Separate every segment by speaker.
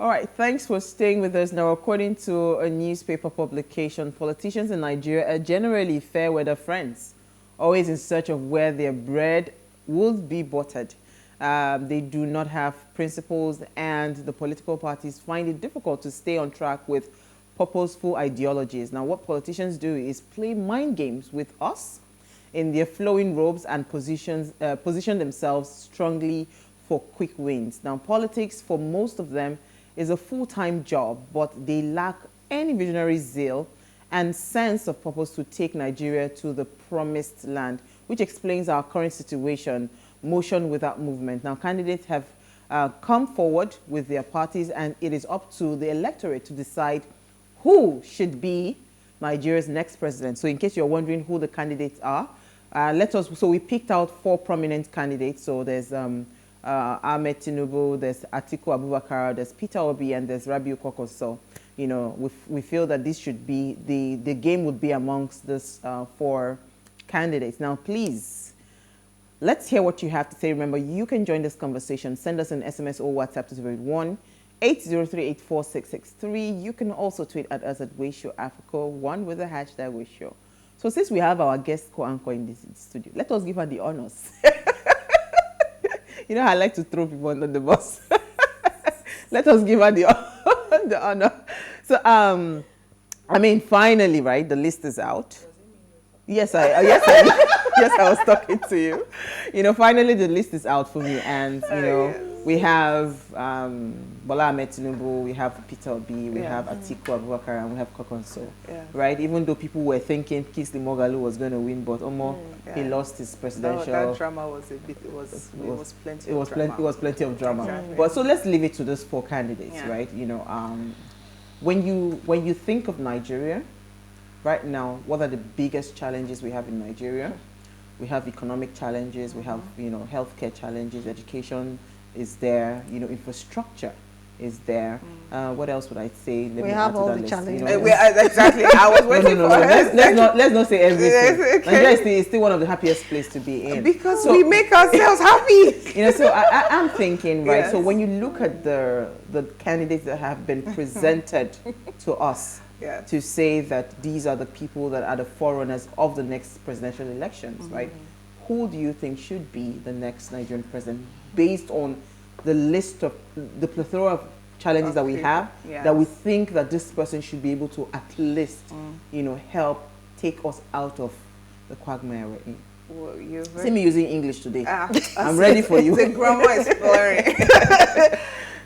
Speaker 1: All right, thanks for staying with us. Now, according to a newspaper publication, politicians in Nigeria are generally fair weather friends, always in search of where their bread will be buttered. They do not have principles, and the political parties find it difficult to stay on track with purposeful ideologies. Now, what politicians do is play mind games with us in their flowing robes and position themselves strongly for quick wins. Now, politics, for most of them, is a full-time job, but they lack any visionary zeal and sense of purpose to take Nigeria to the promised land, which explains our current situation, motion without movement. Now, candidates have come forward with their parties, and it is up to the electorate to decide who should be Nigeria's next president. So in case you're wondering who the candidates are, so we picked out 4 prominent candidates. So there's Ahmed Tinubu, there's Atiku Abubakar, there's Peter Obi, and there's Rabiu Koko. So, you know, we feel that this should be, the game would be amongst these 4 candidates. Now, please, let's hear what you have to say. Remember, you can join this conversation. Send us an SMS or WhatsApp to 081-803-84663. You can also tweet at us at PlusTvAfrica1 with the hashtag WeShow. So since we have our guest co-anchor in this studio, let us give her the honors. You know, I like to throw people under the bus. Let us give her the honor. So, I mean, finally, right, the list is out. Yes, yes, I was talking to you. You know, finally, the list is out for me. And, you know, we have Bola Ahmed Tinubu, we have Peter Obi, we have Atiku Abubakar, and we have Kokonso, right? Even though people were thinking Kingsley Moghalu was going to win, but he lost his presidential.
Speaker 2: That drama was a bit. It was plenty. It was
Speaker 1: plenty of drama.
Speaker 2: Exactly.
Speaker 1: But so let's leave it to those 4 candidates, right? You know, when you think of Nigeria, right now, what are the biggest challenges we have in Nigeria? We have economic challenges. We have, you know, healthcare challenges. Education is there. You know, infrastructure is there. What else would I say?
Speaker 3: We have all the challenges.
Speaker 1: You know,
Speaker 2: exactly. I was waiting for
Speaker 1: let's not say everything.
Speaker 2: Okay.
Speaker 1: Nigeria is still one of the happiest places to be in.
Speaker 2: Because we make ourselves happy.
Speaker 1: You know, so I'm thinking, right? Yes. So when you look at the candidates that have been presented to us, to say that these are the people that are the forerunners of the next presidential elections, right? Who do you think should be the next Nigerian president based on the list of the plethora of challenges that we have, that we think that this person should be able to at least, you know, help take us out of the quagmire we're in?
Speaker 2: Well,
Speaker 1: see me using English today. I'm ready for you.
Speaker 2: The grammar is blurring.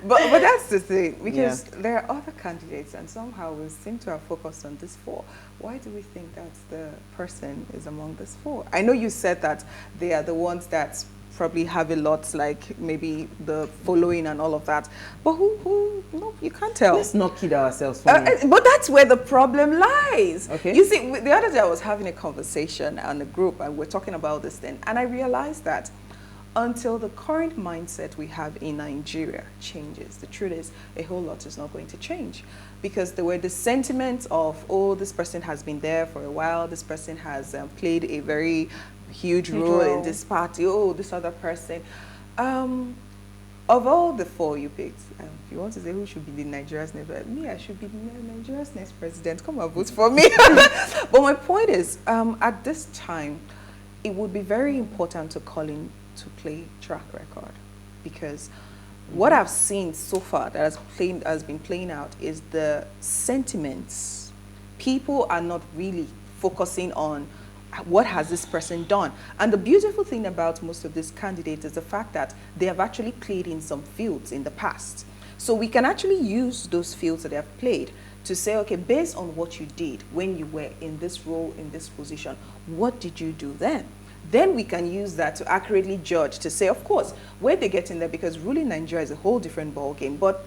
Speaker 2: But that's the thing, because there are other candidates, and somehow we seem to have focused on this 4. Why do we think that the person is among this 4? I know you said that they are the ones that probably have a lot, like maybe the following and all of that, but who no, you can't tell.
Speaker 1: Let's not kid ourselves.
Speaker 2: But that's where the problem lies.
Speaker 1: Okay.
Speaker 2: You see, the other day I was having a conversation on a group, and we're talking about this thing, and I realized that until the current mindset we have in Nigeria changes, the truth is a whole lot is not going to change, because there were the sentiments of, oh, this person has been there for a while, this person has played a very huge role in this party, oh, this other person. Of all the 4 you picked, if you want to say who should be the Nigeria's next president, me, I should be Nigeria's next president. Come and vote for me. But my point is, at this time, it would be very important to call in to play track record, because what I've seen so far that has been playing out is the sentiments. People are not really focusing on what has this person done. And the beautiful thing about most of these candidates is the fact that they have actually played in some fields in the past. So we can actually use those fields that they have played to say, okay, based on what you did when you were in this role, in this position, what did you do then? Then we can use that to accurately judge, to say, of course, where they get in there, because ruling Nigeria is a whole different ballgame. But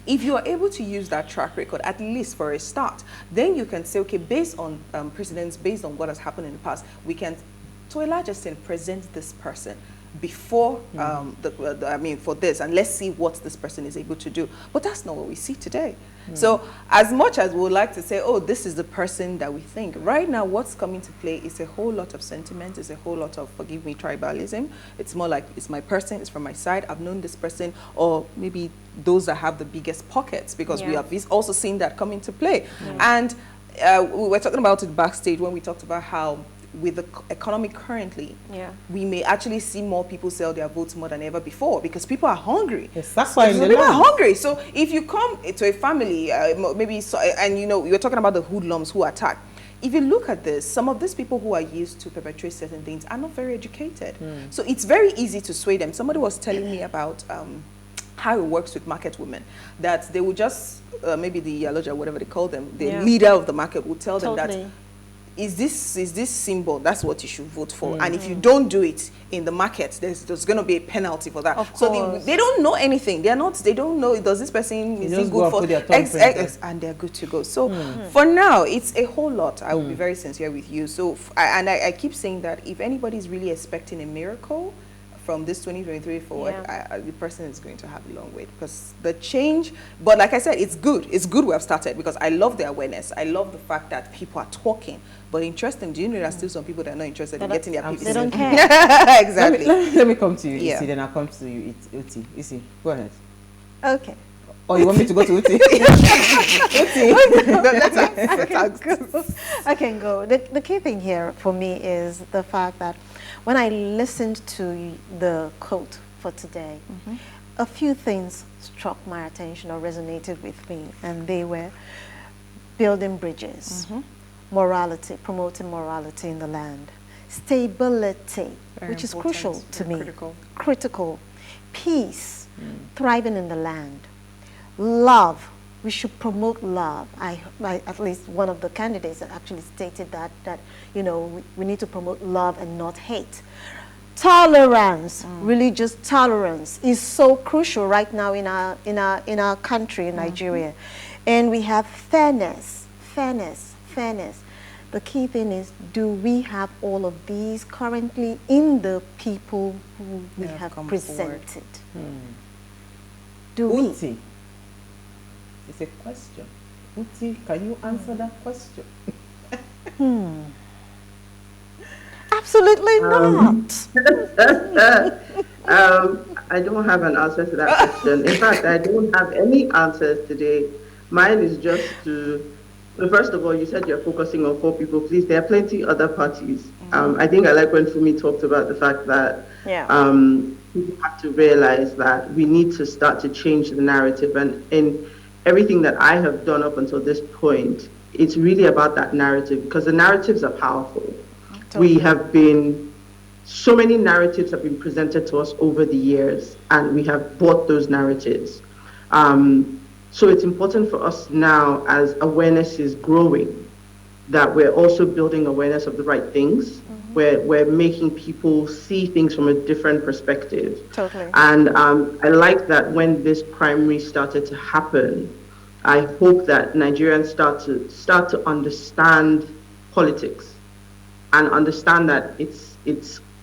Speaker 2: if you are able to use that track record, at least for a start, then you can say, okay, based on precedents, based on what has happened in the past, we can, to a large extent, present this person before for this, and let's see what this person is able to do. But that's not what we see today. So as much as we would like to say, oh, this is the person that we think, right now what's coming to play is a whole lot of sentiment, is a whole lot of, forgive me, tribalism. It's more like, it's my person, it's from my side, I've known this person, or maybe those that have the biggest pockets, because we have also seen that come into play. And we were talking about it backstage when we talked about how with the economy currently, we may actually see more people sell their votes more than ever before, because people are hungry.
Speaker 1: Yes, that's why
Speaker 2: people are hungry. So if you come to a family, and you know, you're talking about the hoodlums who attack. If you look at this, some of these people who are used to perpetrate certain things are not very educated. So it's very easy to sway them. Somebody was telling me about how it works with market women, that they will just, maybe the Yaloja, whatever they call them, the leader of the market will tell them that, is this symbol, that's what you should vote for. And if you don't do it in the market, there's going to be a penalty for that. So they don't know anything. They don't know, does this person, is he good for and they're good to go. So for now, it's a whole lot. I will be very sincere with you. So I keep saying that if anybody is really expecting a miracle from this 2023 forward, the person is going to have a long wait, because the change, but like I said, it's good we have started, because I love the awareness. I love the fact that people are talking. But interesting, do you know there are still some people that are not interested in getting their PVC?
Speaker 3: They don't care.
Speaker 2: Exactly.
Speaker 1: Let me come to you, Isi, then I'll come to you, Uti. Isi, go ahead.
Speaker 3: Okay.
Speaker 1: Oh, you want me to go to Uti?
Speaker 3: I can go. The key thing here for me is the fact that when I listened to the quote for today, a few things struck my attention or resonated with me, and they were building bridges, morality, promoting morality in the land, stability, which is crucial to me, critical, peace, thriving in the land, love. We should promote love. At least one of the candidates actually stated that you know, we need to promote love and not hate. Tolerance, religious tolerance, is so crucial right now in our country, in Nigeria. And we have fairness. The key thing is, do we have all of these currently in the people who we have presented? Do we?
Speaker 1: It's a question. Uti, can you answer that question?
Speaker 3: Absolutely not.
Speaker 4: I don't have an answer to that question. In fact, I don't have any answers today. Mine is just to, first of all, you said you're focusing on 4 people. Please, there are plenty other parties. I think I like when Fumi talked about the fact that people have to realize that we need to start to change the narrative. And everything that I have done up until this point, it's really about that narrative, because the narratives are powerful. We have been, so many narratives have been presented to us over the years, and we have bought those narratives. So it's important for us now, as awareness is growing, that we're also building awareness of the right things. We're making people see things from a different perspective. And I like that when this primary started to happen, I hope that Nigerians start to understand politics and understand that it's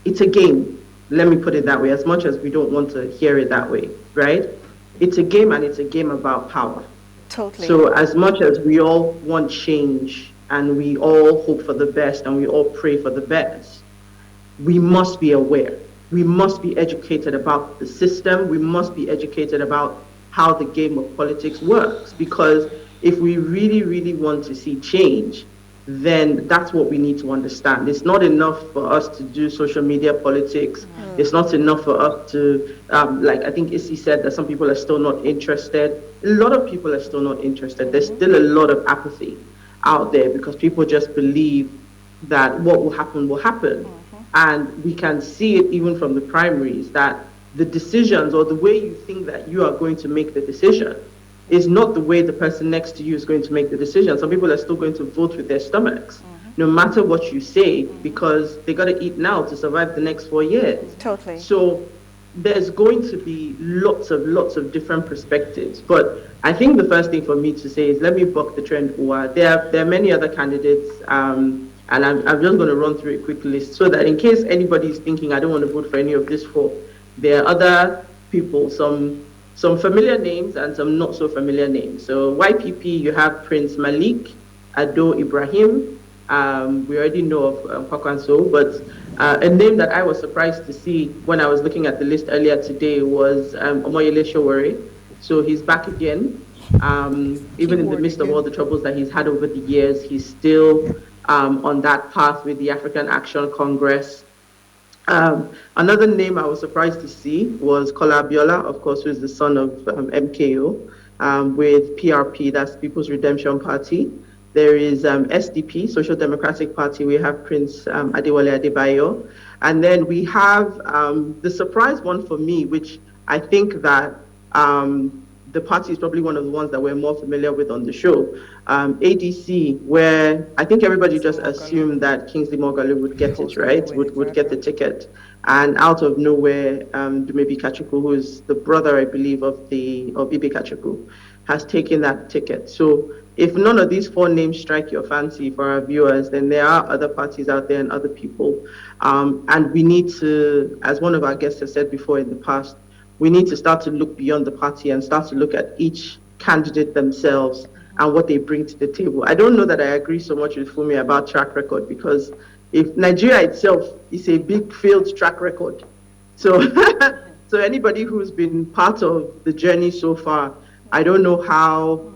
Speaker 4: a game. Let me put it that way, as much as we don't want to hear it that way, right? It's a game, and it's a game about power. So as much as we all want change, and we all hope for the best, and we all pray for the best, we must be aware. We must be educated about the system. We must be educated about how the game of politics works. Because if we really, really want to see change, then that's what we need to understand. It's not enough for us to do social media politics. It's not enough for us to, like I think Issy said, that some people are still not interested. A lot of people are still not interested. There's still a lot of apathy out there, because people just believe that what will happen will happen. And we can see it even from the primaries, that the decisions, or the way you think that you are going to make the decision, is not the way the person next to you is going to make the decision. Some people are still going to vote with their stomachs, no matter what you say, because they got to eat now to survive the next 4 years. So there's going to be lots of different perspectives. But I think the first thing for me to say is, let me buck the trend. There are many other candidates. And I'm just going to run through a quick list so that in case anybody is thinking, I don't want to vote for any of these four, there are other people, some familiar names and some not so familiar names. So YPP, you have Prince Malik, Ado Ibrahim. We already know of Kwakwanso, but a name that I was surprised to see when I was looking at the list earlier today was Omoyele Sowore. So he's back again. Even in the midst of all the troubles that he's had over the years, he's still on that path with the African Action Congress. Another name I was surprised to see was Kola Abiola, of course, who is the son of MKO, with PRP, that's People's Redemption Party. There is SDP, Social Democratic Party. We have Prince Adewale Adebayo. And then we have the surprise one for me, which I think that the party is probably one of the ones that we're more familiar with on the show. ADC, where I think everybody just assumed that Kingsley Moghalu would get it, right? Would get the ticket. And out of nowhere, Dumebi Kachuku, who is the brother, I believe, of Ibe Kachuku, has taken that ticket. So if none of these four names strike your fancy for our viewers, then there are other parties out there and other people. And we need to, as one of our guests has said before in the past, we need to start to look beyond the party and start to look at each candidate themselves and what they bring to the table. I don't know that I agree so much with Fumi about track record, because if Nigeria itself is a big failed track record, so so anybody who's been part of the journey so far, I don't know how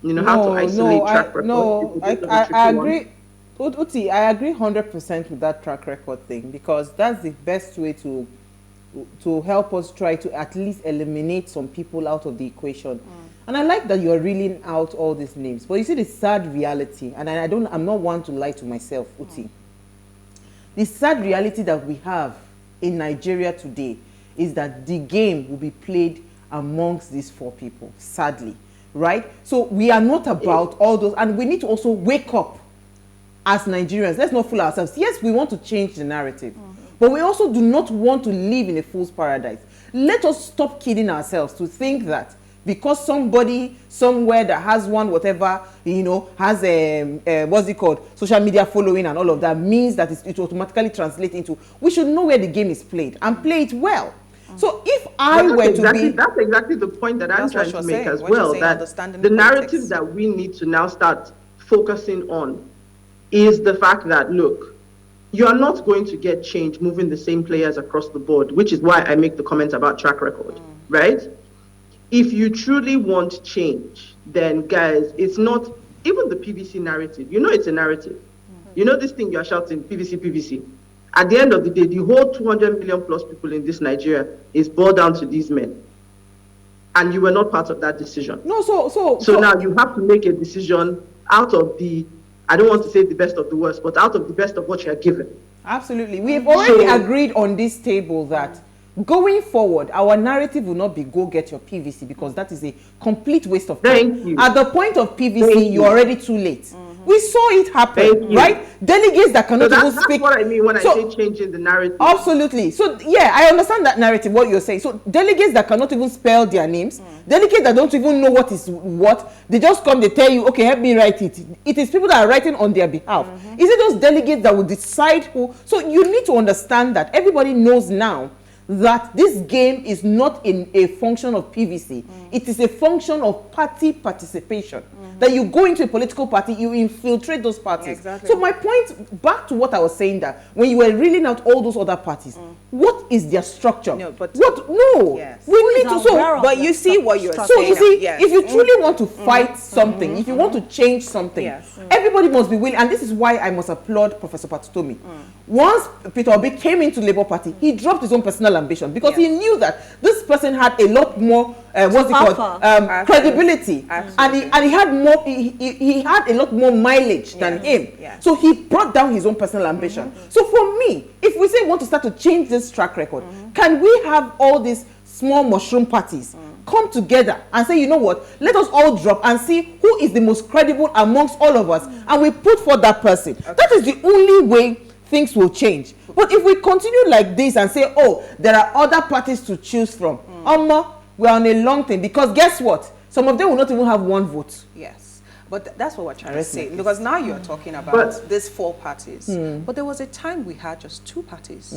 Speaker 4: how to isolate track record.
Speaker 1: No, I agree. Uti, I agree 100% with that track record thing, because that's the best way to help us try to at least eliminate some people out of the equation. And I like that you're reeling out all these names. But you see the sad reality, and I'm not one to lie to myself, Uti. The sad reality that we have in Nigeria today is that the game will be played amongst these four people, sadly, right? So we are not about all those, and we need to also wake up as Nigerians. Let's not fool ourselves. Yes, we want to change the narrative. But we also do not want to live in a fool's paradise. Let us stop kidding ourselves to think that because somebody somewhere that has one whatever, has a, what's it called, social media following and all of that, means that it automatically translates into, we should know where the game is played and play it well. So if I were to be...
Speaker 4: That's exactly the point that I'm trying to make as well, that the narrative that we need to now start focusing on is the fact that, look, you are not going to get change moving the same players across the board, which is why I make the comment about track record, right? If you truly want change, then guys, it's not even the PVC narrative. It's a narrative. This thing you're shouting, PVC, PVC. At the end of the day, the whole 200 million plus people in this Nigeria is boiled down to these men. And you were not part of that decision.
Speaker 1: No, so
Speaker 4: now you have to make a decision out of the, I don't want to say the best of the worst, but out of the best of what you are given.
Speaker 1: Absolutely. We have already agreed on this table that going forward, our narrative will not be go get your PVC, because that is a complete waste of time.
Speaker 4: Thank you.
Speaker 1: At the point of PVC, you're already too late. We saw it happen, right? Delegates that cannot even speak.
Speaker 4: That's what I mean when I say changing the narrative.
Speaker 1: Absolutely. So, yeah, I understand that narrative, what you're saying. So, delegates that cannot even spell their names, delegates that don't even know what is what, they just come, they tell you, okay, help me write it. It is people that are writing on their behalf. Is it those delegates that will decide who? So, you need to understand that everybody knows now that this game is not in a function of PVC. It is a function of party participation. That you go into a political party, you infiltrate those parties. Exactly. So my point, back to what I was saying, that when you were reeling out all those other parties, what is their structure?
Speaker 2: No, but
Speaker 1: we need to. So,
Speaker 2: but you see what you're saying.
Speaker 1: So you see, if you truly want to fight something, if you want to change something, everybody must be willing. And this is why I must applaud Professor Patutomi. Once Peter Obi came into Labour Party, he dropped his own personal ambition, because he knew that this person had a lot more credibility, and he had more. He had a lot more mileage than him. So he brought down his own personal ambition. So for me, if we say we want to start to change this track record, can we have all these small mushroom parties come together and say, you know what, let us all drop and see who is the most credible amongst all of us, and we put forth that person. That is the only way things will change. But if we continue like this and say, oh, there are other parties to choose from, we're on a long thing, because guess what? Some of them will not even have one vote.
Speaker 2: Yes. But that's what we're trying to
Speaker 1: Arrest my
Speaker 2: say.
Speaker 1: case.
Speaker 2: Because now you're talking about
Speaker 4: But-
Speaker 2: these 4 parties. But there was a time we had just 2 parties.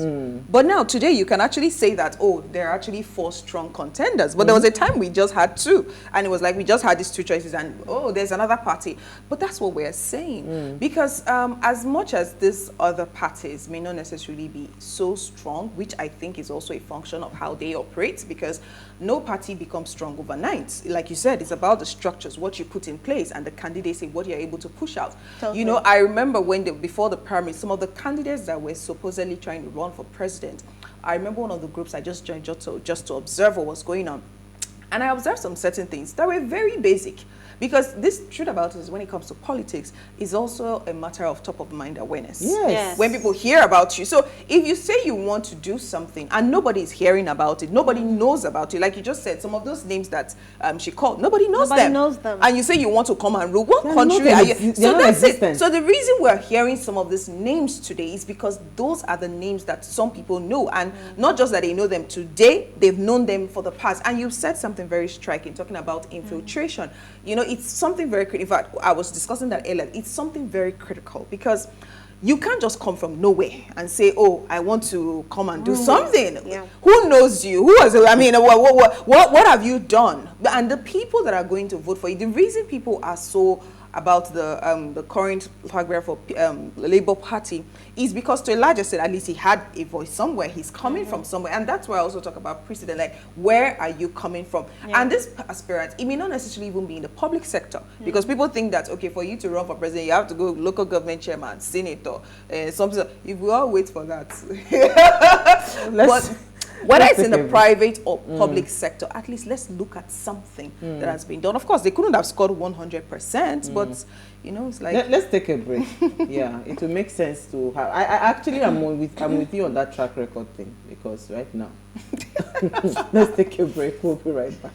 Speaker 2: But now, today, you can actually say that, oh, there are actually 4 strong contenders. But there was a time we just had 2. And it was like we just had these 2 choices and, oh, there's another party. But that's what we're saying. Because as much as these other parties may not necessarily be so strong, which I think is also a function of how they operate, because no party becomes strong overnight. Like you said, it's about the structures, what you put in place, and the candidates, what you're able to push out.
Speaker 3: Totally.
Speaker 2: You know, I remember when before the primary, some of the candidates that were supposedly trying to run for president, I remember one of the groups I just joined just to observe what was going on. And I observed some certain things that were very basic. Because this truth about it is, when it comes to politics, is also a matter of top of mind awareness.
Speaker 1: Yes.
Speaker 2: When people hear about you. So if you say you want to do something and nobody is hearing about it, nobody knows about it, like you just said, some of those names that she called, nobody knows them. And you say you want to come and rule. What country are you? So that's it. So the reason we're hearing some of these names today is because those are the names that some people know. And not just that they know them today, they've known them for the past. And you said something very striking, talking about infiltration. You know, it's something very critical. In fact, I was discussing that earlier. It's something very critical, because you can't just come from nowhere and say, oh, I want to come and do something.
Speaker 3: Yeah.
Speaker 2: Who knows you? Who was, I mean, what have you done? And the people that are going to vote for you, the reason people are so about the current paragraph of Labour Party is because, to a large extent, at least he had a voice somewhere. He's coming from somewhere. And that's why I also talk about precedent, like, where are you coming from?
Speaker 3: Yeah.
Speaker 2: And this aspirant, it may not necessarily even be in the public sector, because people think that, okay, for you to run for president, you have to go local government chairman, senator, something. If we all wait for that. But whether it's in the private or public sector, at least let's look at something that has been done. Of course, they couldn't have scored 100%, but, you know, it's like...
Speaker 1: Let's take a break. Yeah, it will make sense to have... I actually am with you on that track record thing, because right now... Let's take a break. We'll be right back.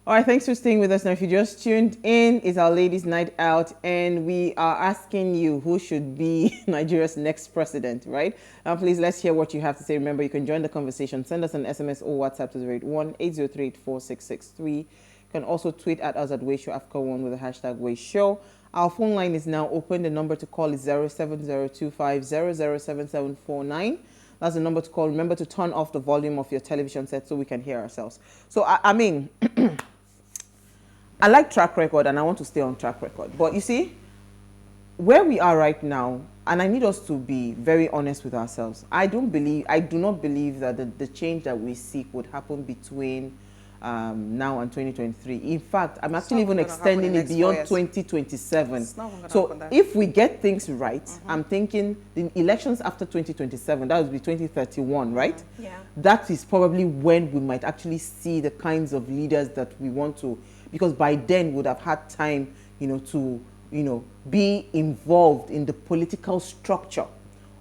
Speaker 1: All right, thanks for staying with us. Now, if you just tuned in, it's our ladies' night out, and we are asking you who should be Nigeria's next president, right? Now, please, let's hear what you have to say. Remember, you can join the conversation. Send us an SMS or WhatsApp to 081-803-4663. You can also tweet at us at WayShowAfrica1 with the hashtag WayShow. Our phone line is now open. The number to call is 07025007749. That's the number to call. Remember to turn off the volume of your television set so we can hear ourselves. So, I mean... I like track record, and I want to stay on track record. But you see, where we are right now, and I need us to be very honest with ourselves. I do not believe that the change that we seek would happen between now and 2023. In fact, I'm actually even extending it beyond 2027. So if we get things right, I'm thinking the elections after 2027, that would be 2031, right?
Speaker 3: Yeah.
Speaker 1: That is probably when we might actually see the kinds of leaders that we want to, because by then we'd have had time, you know, to, you know, be involved in the political structure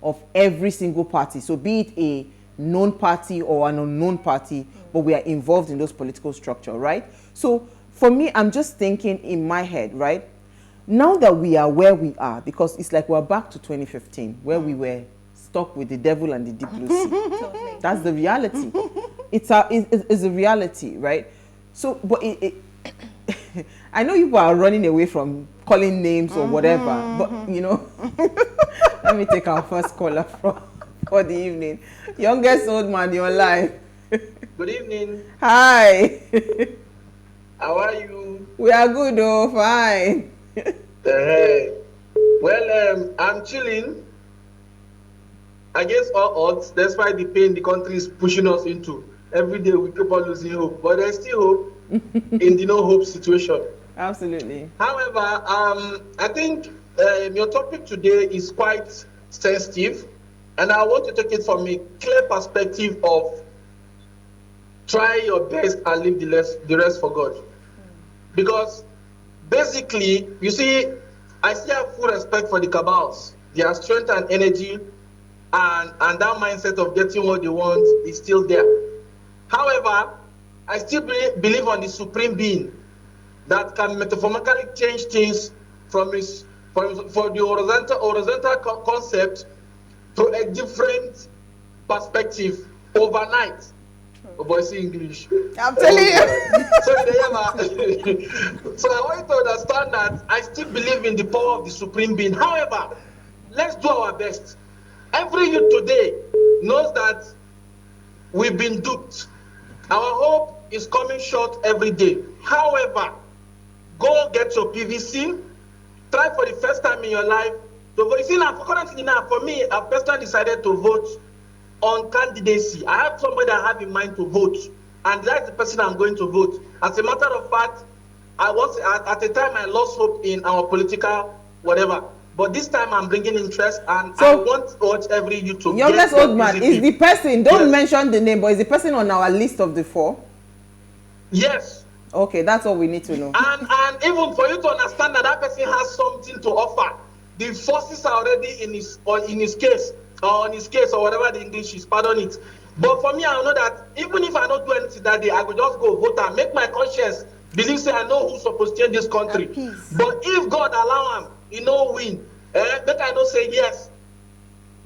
Speaker 1: of every single party. So be it a known party or an unknown party, but we are involved in those political structure, right? So for me, I'm just thinking in my head, right? Now that we are where we are, because it's like we're back to 2015, where we were stuck with the devil and the deep blue sea.
Speaker 3: Totally.
Speaker 1: That's the reality. It's a reality, right? So, but I know people are running away from calling names or whatever, but you know, let me take our first caller for the evening. Youngest old man, you're live.
Speaker 5: Good evening.
Speaker 1: Hi.
Speaker 5: How are you?
Speaker 1: We are good, oh, fine.
Speaker 5: Well, I'm chilling against all odds, despite the pain the country is pushing us into. Every day we keep on losing hope, but there's still hope in the no hope situation.
Speaker 1: Absolutely.
Speaker 5: However, I think your topic today is quite sensitive, and I want to take it from a clear perspective of try your best and leave the rest for God. Because basically, you see, I still have full respect for the cabals. Their strength and energy and that mindset of getting what they want is still there. However, I still believe on the supreme being that can metaphorically change things from his for the horizontal concept to a different perspective overnight. Oh boy, see English.
Speaker 2: I'm telling you.
Speaker 5: So I want you to understand that I still believe in the power of the supreme being. However, let's do our best. Every youth today knows that we've been duped. Our hope is coming short every day. However, go get your PVC. Try for the first time in your life to vote. You see, now, currently now, for me, I've personally decided to vote on candidacy. I have somebody I have in mind to vote, and that's the person I'm going to vote. As a matter of fact, I was at the time I lost hope in our political whatever, but this time I'm bringing interest, and so, I want to watch every YouTube.
Speaker 1: Youngest old man is the person. Don't mention the name, but is the person on our list of the 4?
Speaker 5: Yes.
Speaker 1: Okay, that's all we need to know.
Speaker 5: And even for you to understand that that person has something to offer, the forces are already in his case, or on his case, or whatever the English is, pardon it. But for me, I know that even if I don't do anything that day, I will just go vote and make my conscience believe, say I know who's supposed to change this country. But if God allow him, he no win. But I don't say yes.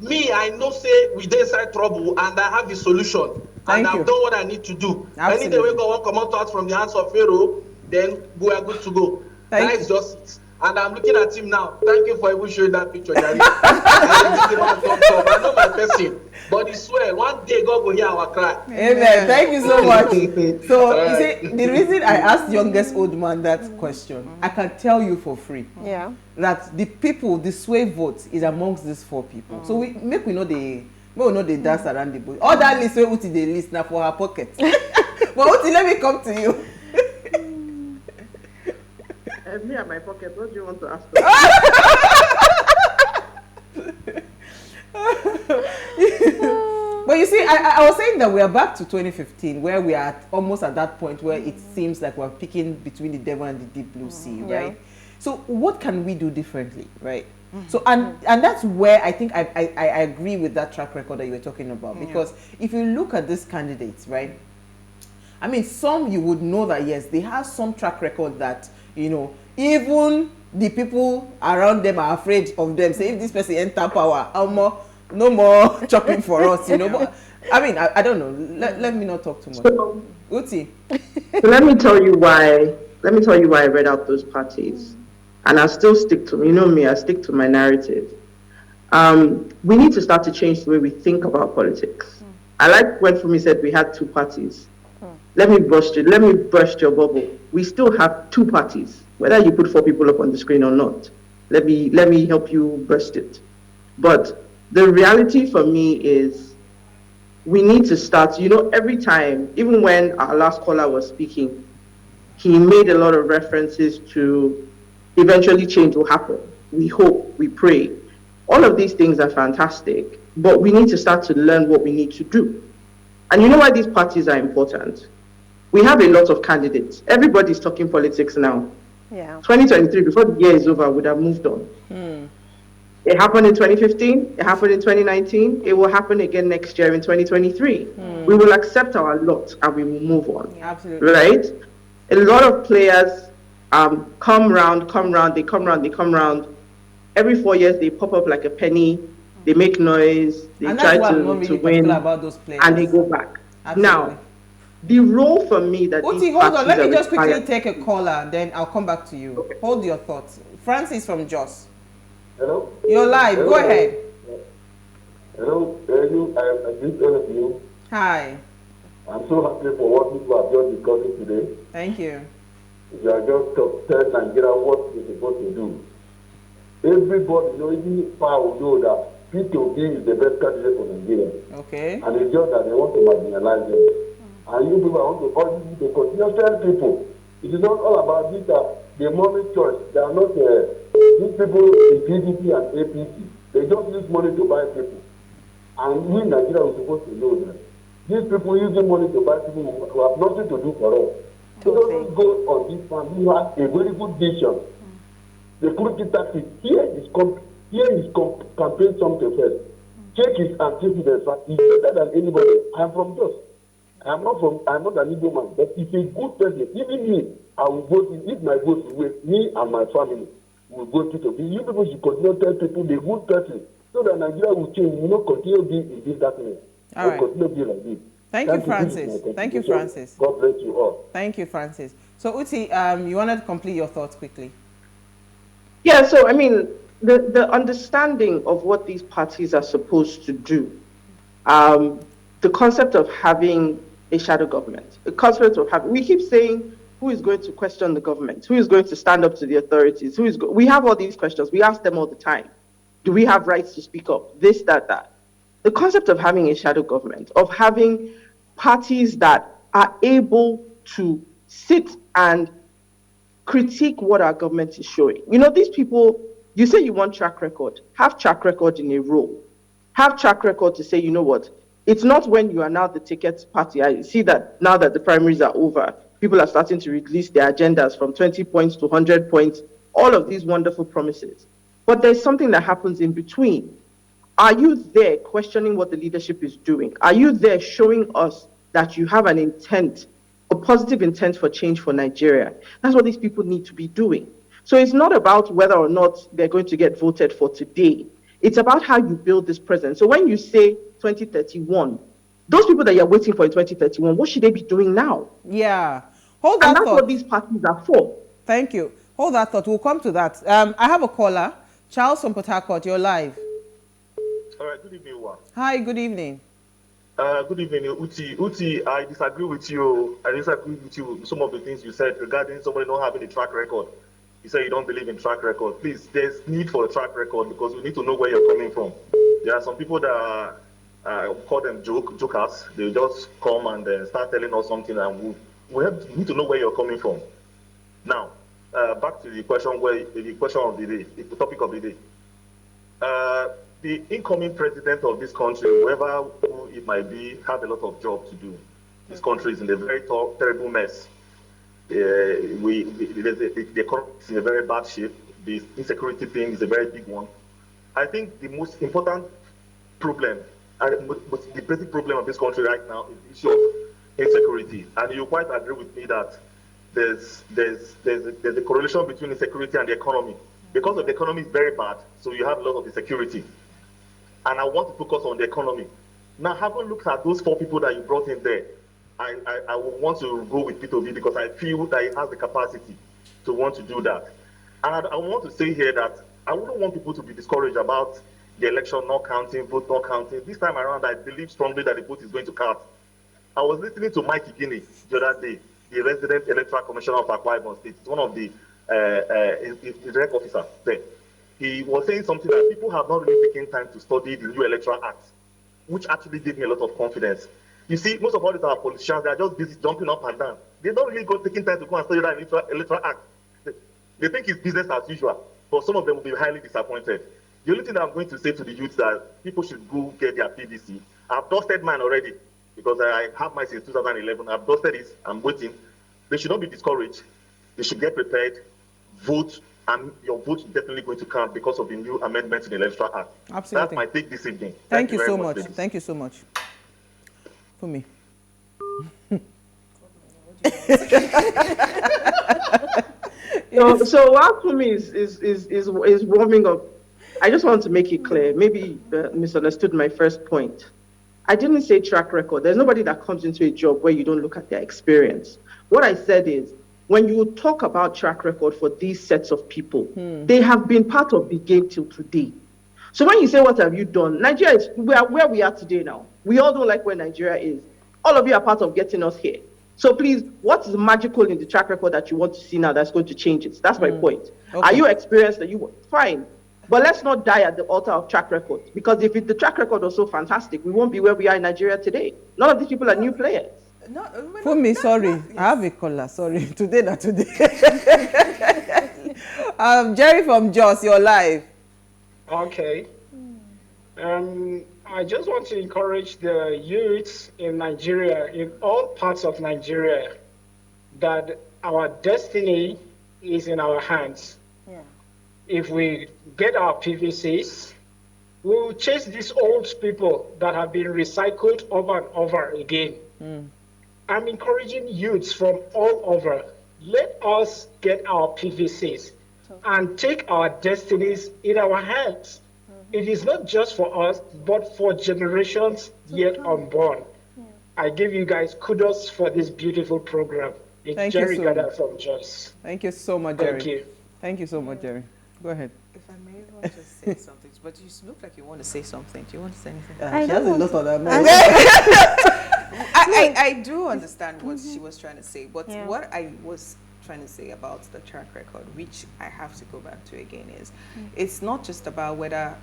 Speaker 5: Me, I know say we dey inside trouble, and I have the solution. And I've done what I need to do. Absolutely. Any day we go come out from the hands of Pharaoh, then we are good to go. That is just it. And I'm looking at him now. Thank you for even showing that picture, Daddy. I know my person, but he swear one day God will hear our cry.
Speaker 1: Amen. Thank you so much. So you see, the reason I asked youngest old man that question, I can tell you for free.
Speaker 3: Yeah.
Speaker 1: That the people, the sway vote is amongst these 4 people. So we know the. We will know the dance around the bush. All that list, Uti the list now for her pocket. But Uti, let me come to you.
Speaker 4: Me and my pocket, what do you want to ask
Speaker 1: But you see, I was saying that we are back to 2015, where we are almost at that point where it seems like we're picking between the devil and the deep blue sea, right? So what can we do differently, right? So and that's where I think I agree with that track record that you were talking about, because if you look at these candidates, right, I mean, some you would know that yes, they have some track record that, you know, even the people around them are afraid of them. Say if this person enter power, no more chopping for us, you know. But I mean, I don't know. Let me not talk too much.
Speaker 4: So,
Speaker 1: Uti.
Speaker 4: So let me tell you why I read out those parties. And I still stick to, you know me, I stick to my narrative. We need to start to change the way we think about politics. I like when Fumi said we had 2 parties. Let me burst your bubble. We still have 2 parties, whether you put 4 people up on the screen or not. Let me help you burst it. But the reality for me is we need to start, you know, every time, even when our last caller was speaking, he made a lot of references to eventually change will happen. We hope, we pray. All of these things are fantastic, but we need to start to learn what we need to do. And you know why these parties are important? We have a lot of candidates. Everybody's talking politics now.
Speaker 3: Yeah.
Speaker 4: 2023, before the year is over, would have moved on. It happened in 2015, it happened in 2019, it will happen again next year in 2023. We will accept our lot and we will move on.
Speaker 1: Absolutely.
Speaker 4: Right? A lot of players come round. Every 4 years they pop up like a penny, they make noise, they try to win,
Speaker 1: about those players.
Speaker 4: And they go back.
Speaker 1: Absolutely.
Speaker 4: Now, the role for me that
Speaker 1: Uti, hold on, let me just quickly take a caller, then I'll come back to you. Okay. Hold your thoughts. Francis from Jos.
Speaker 6: Hello?
Speaker 1: You're live, go ahead.
Speaker 6: Hello, I greet all of you.
Speaker 1: Hi.
Speaker 6: I'm so happy for what people have just discussing today.
Speaker 1: Thank you.
Speaker 6: You are just tell Nigeria what we're supposed to do. Everybody, you know, even power know that P2B is the best candidate for Nigeria.
Speaker 1: Okay.
Speaker 6: And it's just that they want to marginalize them. And you people want to urge you to continue to tell people. It is not all about this, the money choice. They are not, these people in PDP and APC, they just use money to buy people. And we in Nigeria are supposed to know that. These people using money to buy people who have nothing to do for us. So don't go on this one. We have a very good vision. The security tactics here is campaign something first. Check his antecedents. He's better than anybody. I'm from Jos. I'm not an Igbo man, but it's a good person. Even me, I will vote if my vote is with me and my family. will go to be. You people should continue to tell people the good person so that Nigeria will change. You know, continue being in this darkness.
Speaker 1: All right.
Speaker 6: Continue being like this.
Speaker 1: Thank you, Francis. Thank you, Francis.
Speaker 6: God bless you all.
Speaker 1: Thank you, Francis. So, Uti, you wanted to complete your thoughts quickly.
Speaker 4: Yeah, so I mean, the understanding of what these parties are supposed to do, the concept of having a shadow government, the concept of having, we keep saying, who is going to question the government? Who is going to stand up to the authorities? We have all these questions. We ask them all the time. Do we have rights to speak up? This, that. The concept of having a shadow government, of having parties that are able to sit and critique what our government is showing. You know, these people, you say you want track record. Have track record in a role. Have track record to say, you know what, it's not when you are now the ticket party. I see that now that the primaries are over, people are starting to release their agendas from 20 points to 100 points, all of these wonderful promises. But there's something that happens in between. Are you there questioning what the leadership is doing? Are you there showing us that you have an intent, a positive intent for change for Nigeria? That's what these people need to be doing. So it's not about whether or not they're going to get voted for today. It's about how you build this presence. So when you say 2031, those people that you're waiting for in 2031, what should they be doing now?
Speaker 1: Yeah. Hold that
Speaker 4: and that's
Speaker 1: thought.
Speaker 4: what these parties are for.
Speaker 1: Thank you. Hold that thought. We'll come to that. I have a caller. Charles from Port Harcourt, you're live.
Speaker 7: All right, good evening, Juan.
Speaker 1: Hi, good evening.
Speaker 7: Good evening, Uti. Uti, I disagree with you. I disagree with you with some of the things you said regarding somebody not having a track record. You say you don't believe in track record. Please, there's need for a track record because we need to know where you're coming from. There are some people that call them jokers. They just come and start telling us something, and we need to know where you're coming from. Now, back to the question of the day, the topic of the day. The incoming president of this country, whoever it might be, have a lot of job to do. This country is in a very terrible mess. The economy is in a very bad shape. The insecurity thing is a very big one. I think the most important problem, the basic problem of this country right now is the issue of insecurity. And you quite agree with me that there's a correlation between insecurity and the economy. Because of the economy is very bad, so you have a lot of insecurity. And I want to focus on the economy. Now, having looked at those 4 people that you brought in there, I would want to go with PlusTvAfrica because I feel that it has the capacity to want to do that. And I want to say here that I wouldn't want people to be discouraged about the election not counting, vote not counting. This time around, I believe strongly that the vote is going to count. I was listening to Mike Igini the other day, the resident electoral commissioner of Akwa Ibom State. It's one of the direct officer there. He was saying something that people have not really taken time to study the new electoral act, which actually gave me a lot of confidence. You see, most of all these our politicians, they are just busy jumping up and down. They don't really taking time to go and study that electoral act. They think it's business as usual, but some of them will be highly disappointed. The only thing that I'm going to say to the youth that people should go get their PVC. I've dusted mine already because I have mine since 2011. I've dusted it. I'm waiting. They should not be discouraged. They should get prepared, vote, and your vote is definitely going to count because of the new amendments in the Electoral Act.
Speaker 1: Absolutely.
Speaker 7: That's my take this evening.
Speaker 1: Thank you so much. Thank you so much. For me.
Speaker 4: So what for me is warming up. I just want to make it clear. Maybe misunderstood my first point. I didn't say track record. There's nobody that comes into a job where you don't look at their experience. What I said is, when you talk about track record for these sets of people, they have been part of the game till today. So when you say, what have you done? Nigeria is where we are today now. We all don't like where Nigeria is. All of you are part of getting us here. So please, what is magical in the track record that you want to see now that's going to change it? That's my point. Okay. Are you experienced that you fine? But let's not die at the altar of track record, because if the track record was so fantastic, we won't be where we are in Nigeria today. None of these people are new players.
Speaker 1: For me, sorry. Yes. I have a caller. Sorry. Today, not today. Jerry from Jos, you're live.
Speaker 8: Okay. I just want to encourage the youths in Nigeria, in all parts of Nigeria, that our destiny is in our hands. Yeah. If we get our PVCs, we will chase these old people that have been recycled over and over again. I'm encouraging youths from all over, let us get our PVCs and take our destinies in our hands. It is not just for us, but for generations yet unborn. I give you guys kudos for this beautiful program. It's
Speaker 1: Thank you
Speaker 8: Jerry
Speaker 1: so
Speaker 8: Gada
Speaker 1: much.
Speaker 8: from Jos.
Speaker 1: Thank you so much, Jerry.
Speaker 8: Thank you.
Speaker 1: Thank you so much, Jerry. Go ahead.
Speaker 2: If I may want to say something, but you look like you want to say something. Do you want to say anything?
Speaker 1: She has a lot on her mind.
Speaker 2: I do understand what she was trying to say, but what I was trying to say about the track record, which I have to go back to again, is it's not just about whether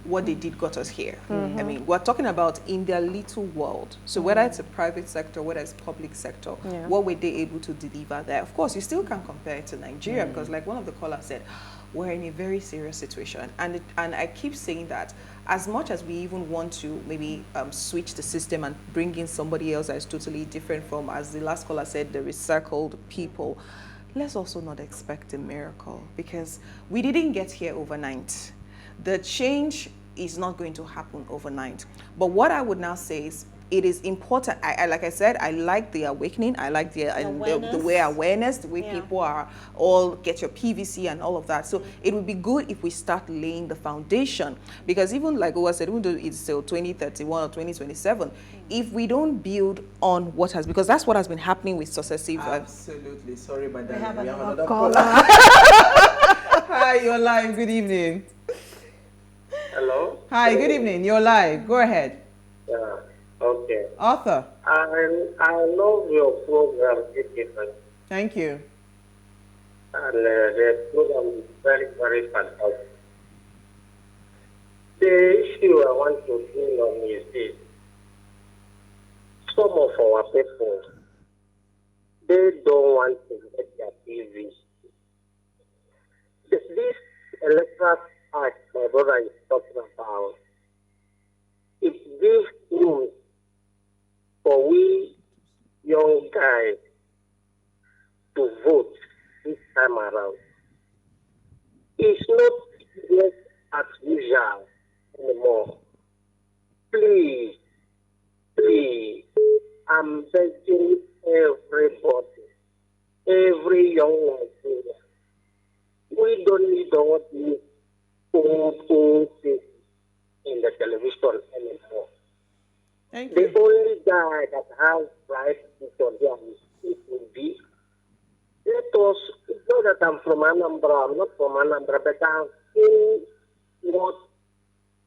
Speaker 2: what they did got us here. I mean, we're talking about in their little world. So whether it's a private sector, whether it's public sector, what were they able to deliver there? Of course, you still can compare it to Nigeria because like one of the callers said, we're in a very serious situation. And I keep saying that as much as we even want to maybe switch the system and bring in somebody else that is totally different from, as the last caller said, the recycled people, let's also not expect a miracle because we didn't get here overnight. The change is not going to happen overnight. But what I would now say is it is important. I like I said, I like the awakening. I like the way awareness, the way people are all get your PVC and all of that. So it would be good if we start laying the foundation because even like Owa said, even though it's till 2031 or 2027, if we don't build on what has, because that's what has been happening with successive.
Speaker 1: Absolutely. Sorry, but we have
Speaker 3: another
Speaker 1: caller. Hi, you're live. Good evening.
Speaker 9: Hello?
Speaker 1: Hi, good evening. You're live. Go ahead.
Speaker 9: Yeah, okay.
Speaker 1: Arthur.
Speaker 9: I love your program, different.
Speaker 1: Thank you.
Speaker 9: And the program is very, very fantastic. The issue I want to deal on is this. Some of our people, they don't want to get their TV. This electoral act my brother is talking about, it gives room for we young guys to vote this time around. It's not just as usual anymore. Please, I'm begging everybody, every young Nigerian, we don't need all these old things in the television anymore.
Speaker 1: Thank
Speaker 9: The
Speaker 1: you.
Speaker 9: only guy that has right vision here is will be. Let us, it's not that I'm from Anambra, I'm not from Anambra, but I've seen what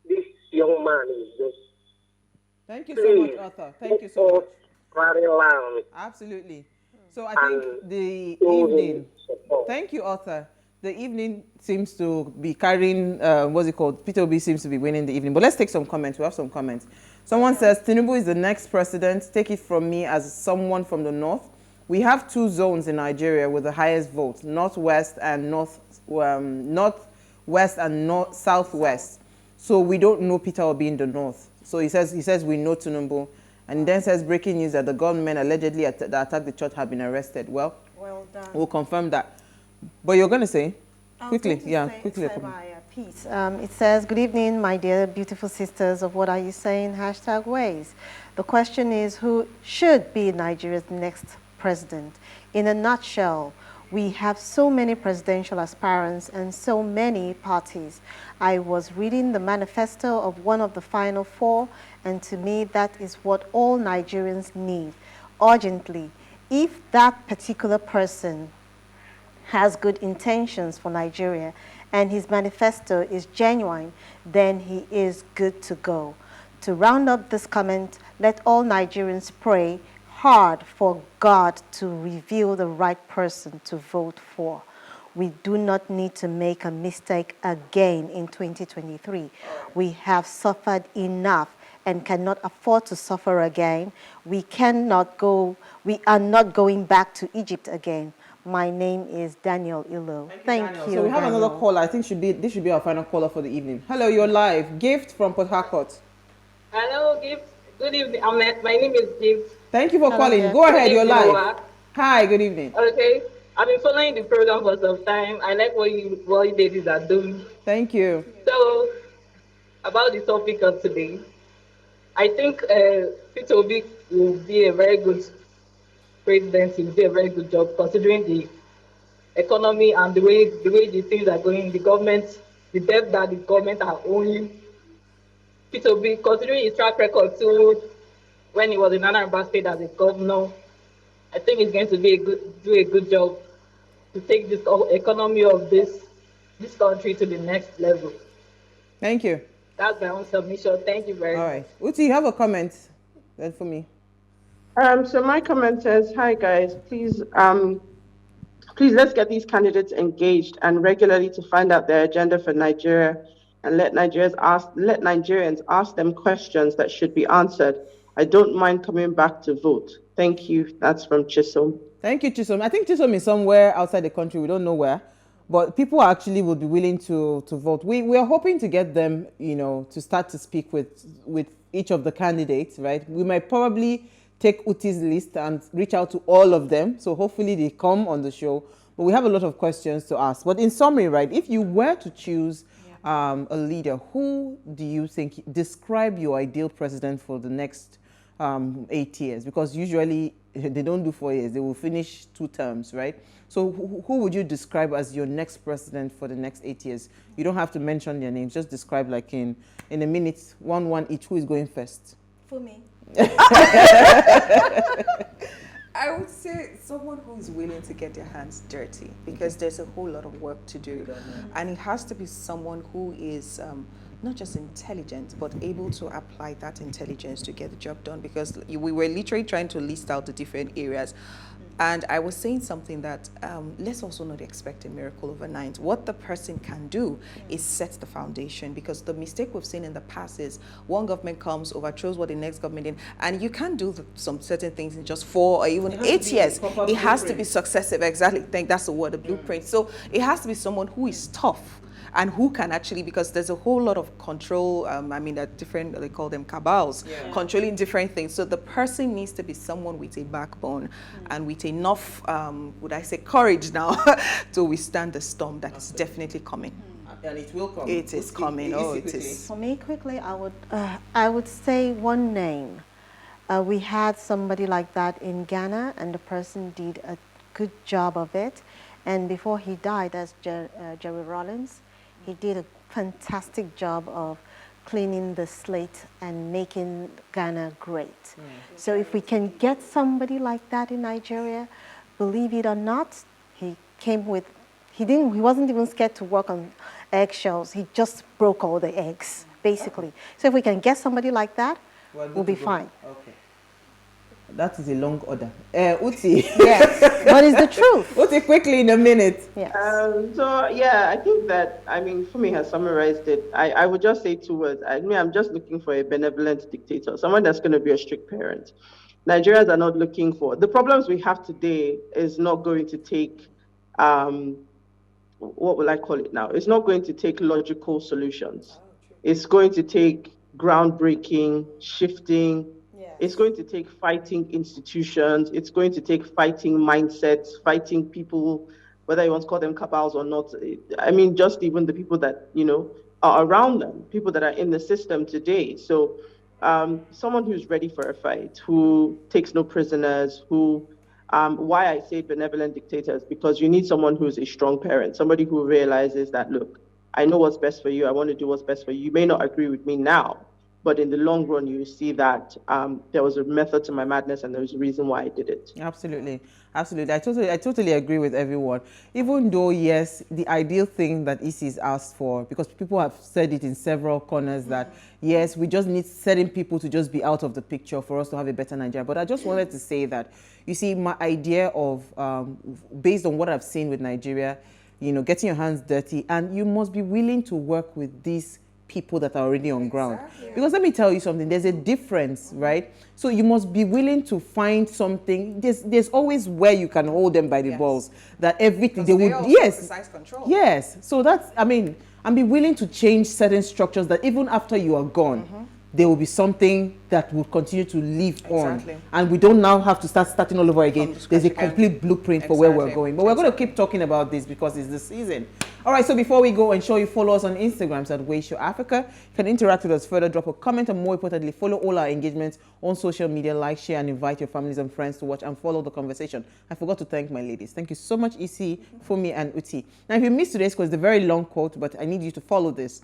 Speaker 9: this young man is doing.
Speaker 1: Thank you so much, Arthur. Thank you so much.
Speaker 9: Very loud.
Speaker 1: Absolutely. So I think the evening, thank you, Arthur. The evening seems to be carrying, what's it called? Peter Obi seems to be winning the evening. But let's take some comments. We have some comments. Someone says, Tinubu is the next president. Take it from me as someone from the north. We have two zones in Nigeria with the highest votes, northwest and southwest. So we don't know Peter Obi in the north. So he says we know Tinubu. And then says breaking news that the gunmen allegedly that attacked the church have been arrested. Well
Speaker 3: done.
Speaker 1: We'll confirm that. But you're going to say? Quickly.
Speaker 3: Quickly. Piece. It says, good evening, my dear beautiful sisters of What Are You Saying? #ways. The question is, who should be Nigeria's next president? In a nutshell, we have so many presidential aspirants and so many parties. I was reading the manifesto of one of the final four, and to me, that is what all Nigerians need urgently. If that particular person has good intentions for Nigeria and his manifesto is genuine, then he is good to go. To round up this comment, let all Nigerians pray hard for God to reveal the right person to vote for. We do not need to make a mistake again in 2023. We have suffered enough and cannot afford to suffer again. We are not going back to Egypt again. My name is Daniel Ilo. Thank you.
Speaker 1: So we have another caller. I think this should be our final caller for the evening. Hello, you're live. Gift from Port Harcourt.
Speaker 10: Hello, Gift. Good evening. My name is Gift.
Speaker 1: Thank you for calling.
Speaker 3: Gift.
Speaker 1: Go ahead, you're live.
Speaker 10: Noah.
Speaker 1: Hi, good evening.
Speaker 10: Okay. I've been following the program for some time. I like what you ladies are doing.
Speaker 1: Thank you.
Speaker 10: So, about the topic of today, I think Peter Obi will be a very good president. He will do a very good job considering the economy and the way the things are going, the government, the debt that the government are owing. Peter Obi, considering his track record too, when he was in Anambra State as a governor, I think he's going to do a good job to take this economy of this country to the next level.
Speaker 1: Thank you.
Speaker 10: That's my own submission. Thank you very much.
Speaker 1: All right. Uti, you have a comment then for me?
Speaker 4: So my comment says, hi guys, please let's get these candidates engaged and regularly to find out their agenda for Nigeria and let Nigerians ask them questions that should be answered. I don't mind coming back to vote. Thank you. That's from Chisom.
Speaker 1: Thank you, Chisom. I think Chisom is somewhere outside the country. We don't know where. But people actually would be willing to vote. We are hoping to get them, to start to speak with each of the candidates, right? We might probably take Uti's list and reach out to all of them. So hopefully they come on the show. But we have a lot of questions to ask. But in summary, right, if you were to choose a leader, who do you think, describe your ideal president for the next 8 years? Because usually they don't do 4 years. They will finish 2 terms, right? So who would you describe as your next president for the next 8 years? You don't have to mention their names. Just describe like in a minute, one each. Who is going first?
Speaker 2: For me. I would say someone who is willing to get their hands dirty, because there's a whole lot of work to do. And it has to be someone who is not just intelligent, but able to apply that intelligence to get the job done, because we were literally trying to list out the different areas. And I was saying something that let's also not expect a miracle overnight. What the person can do is set the foundation, because the mistake we've seen in the past is one government comes, overthrows what the next government did, and you can't do some certain things in just 4 or even 8 years. It has to be successive. Exactly. I think that's the word, the blueprint. So it has to be someone who is tough and who can actually, because there's a whole lot of control, there are different, they call them cabals, controlling different things. So the person needs to be someone with a backbone and with enough, would I say, courage now to withstand the storm that is definitely coming.
Speaker 1: And it will come.
Speaker 2: It is coming. Oh, it is.
Speaker 3: For me, quickly, I would say one name. We had somebody like that in Ghana, and the person did a good job of it. And before he died, that's Jerry Rawlings. He did a fantastic job of cleaning the slate and making Ghana great. So if we can get somebody like that in Nigeria, believe it or not, he wasn't even scared to work on eggshells. He just broke all the eggs, basically. So if we can get somebody like that, we'll be fine.
Speaker 1: Okay. That is a long order. Uti.
Speaker 3: Yes, but it's the truth.
Speaker 1: Uti, quickly in a minute.
Speaker 3: Yes.
Speaker 4: I think that, Fumi has summarized it. I would just say 2 words. I'm just looking for a benevolent dictator, someone that's going to be a strict parent. Nigerians are not looking for, the problems we have today is not going to take, what will I call it now? It's not going to take logical solutions. It's going to take groundbreaking, shifting. It's going to take fighting institutions. It's going to take fighting mindsets, fighting people, whether you want to call them cabals or not. Just even the people that, are around them, people that are in the system today. So someone who's ready for a fight, who takes no prisoners, why I say benevolent dictators, because you need someone who's a strong parent, somebody who realizes that, look, I know what's best for you. I want to do what's best for you. You may not agree with me now, but in the long run, you see that there was a method to my madness and there was a reason why I did it.
Speaker 1: Absolutely. Absolutely. I totally agree with everyone. Even though, yes, the ideal thing that EC's asked for, because people have said it in several corners that, yes, we just need certain people to just be out of the picture for us to have a better Nigeria. But I just wanted to say that, you see, my idea of, based on what I've seen with Nigeria, getting your hands dirty, and you must be willing to work with these people that are already on ground. Because let me tell you something, there's a difference, right? So you must be willing to find something. There's always where you can hold them by the balls. That everything they would,
Speaker 2: exercise control.
Speaker 1: Yes. So that's, and be willing to change certain structures that even after you are gone, there will be something that will continue to live on. And we don't now have to starting all over again. There's a complete blueprint for where we're going. But we're going to keep talking about this because it's the season. All right, so before we go, ensure you follow us on Instagram at PlusTvAfrica. You can interact with us further, drop a comment, and more importantly, follow all our engagements on social media, like, share, and invite your families and friends to watch and follow the conversation. I forgot to thank my ladies. Thank you so much, Isi, Fumi, and Uti. Now, if you missed today's quote, it's a very long quote, but I need you to follow this.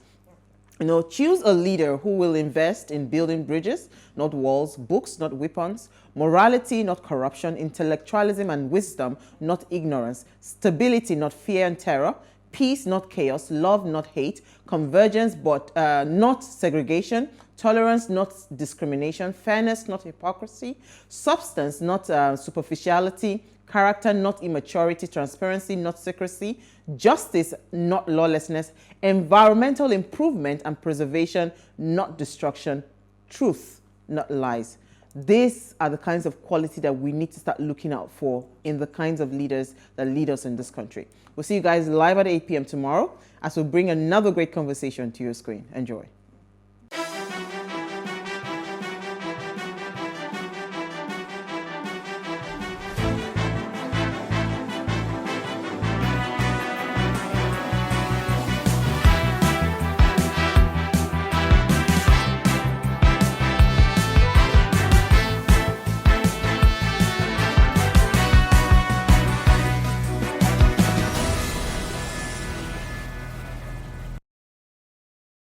Speaker 1: You know, choose a leader who will invest in building bridges, not walls, books, not weapons, morality, not corruption, intellectualism and wisdom, not ignorance, stability, not fear and terror, peace, not chaos, love, not hate, convergence, but not segregation, tolerance, not discrimination, fairness, not hypocrisy, substance, not superficiality, character, not immaturity, transparency, not secrecy, justice, not lawlessness, environmental improvement and preservation, not destruction, truth, not lies. These are the kinds of quality that we need to start looking out for in the kinds of leaders that lead us in this country. We'll see you guys live at 8 p.m. tomorrow as we bring another great conversation to your screen. Enjoy.